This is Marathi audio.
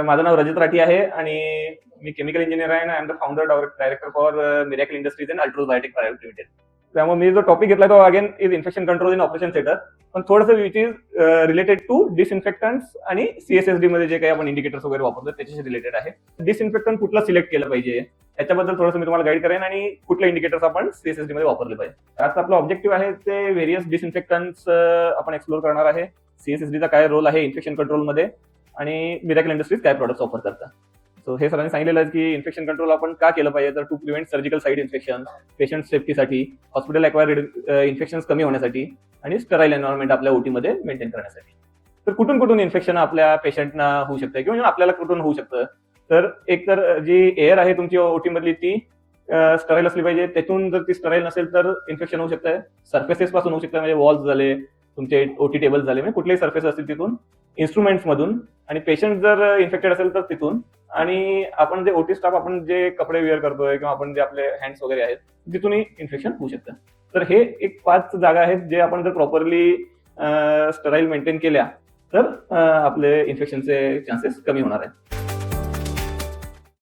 माझं नाव रजत राठी आहे आणि मी केमिकल इंजिनियर आहे आणि I am the founder director for miracle industries and Altroz biotech private limited. त्यामुळे मी जो टॉपिक घेतला तो again is infection control in operation theatre, पण थोडंसं विच इज रिलेटेड टू डिसइन्फेक्टन्ट्स आणि CSSD मध्ये जे काही आपण इंडिकेटर्स वगैरे वापरतो त्याच्याशी रिलेटेड आहे. डिसइन्फेक्टंट कुठला सिलेक्ट केलं पाहिजे त्याच्याबद्दल थोडंसं मी तुम्हाला गाईड करेन आणि कुठले इंडिकेटर्स आपण CSSD मध्ये वापरले पाहिजे. आज आपला ऑब्जेक्टिव्ह आहे ते व्हेरियस डिसइन्फेक्टंट्स आपण एक्सप्लोर करणार आहे. CSSD चा काय रोल आहे इन्फेक्शन कंट्रोलमध्ये आणि मिरॅकल इंडस्ट्रीज काय प्रोडक्ट्स ऑफर करतात. सो हे सरांनी सांगितलेलं आहे की इन्फेक्शन कंट्रोल आपण का केलं पाहिजे, तर to prevent surgical site infection, patient सेफ्टीसाठी, हॉस्पिटल अक्वायर्ड इन्फेक्शन कमी होण्यासाठी आणि स्टराईल एन्व्हायरमेंट आपल्या OT मध्ये मेंटेन करण्यासाठी. तर कुठून कुठून इन्फेक्शन आपल्या पेशंटना होऊ शकतं किंवा आपल्याला कुठून होऊ शकतं, तर एक तर जी एअर आहे तुमची OT मधली ती स्टराईल असली पाहिजे. त्यातून जर ती स्टराईल नसेल तर इन्फेक्शन होऊ शकतं. सर्फेसेस पासून होऊ शकतं, म्हणजे वॉल्स झाले, तुमचे OT टेबल झाले, म्हणजे कुठलेही सर्फेस असतील तिथून, इन्स्ट्रुमेंट्स मधून, आणि पेशंट जर इन्फेक्टेड असेल तर तिथून, आणि आपण जे OT स्टाफ आपण जे कपडे वेअर करतोय किंवा आपण जे आपले हँड्स वगैरे आहेत तिथूनही इन्फेक्शन होऊ शकतं. तर हे एक 5 जागा आहेत जे आपण जर प्रॉपरली स्टराईल मेंटेन केल्या तर आपले इन्फेक्शनचे चान्सेस कमी होणार आहेत.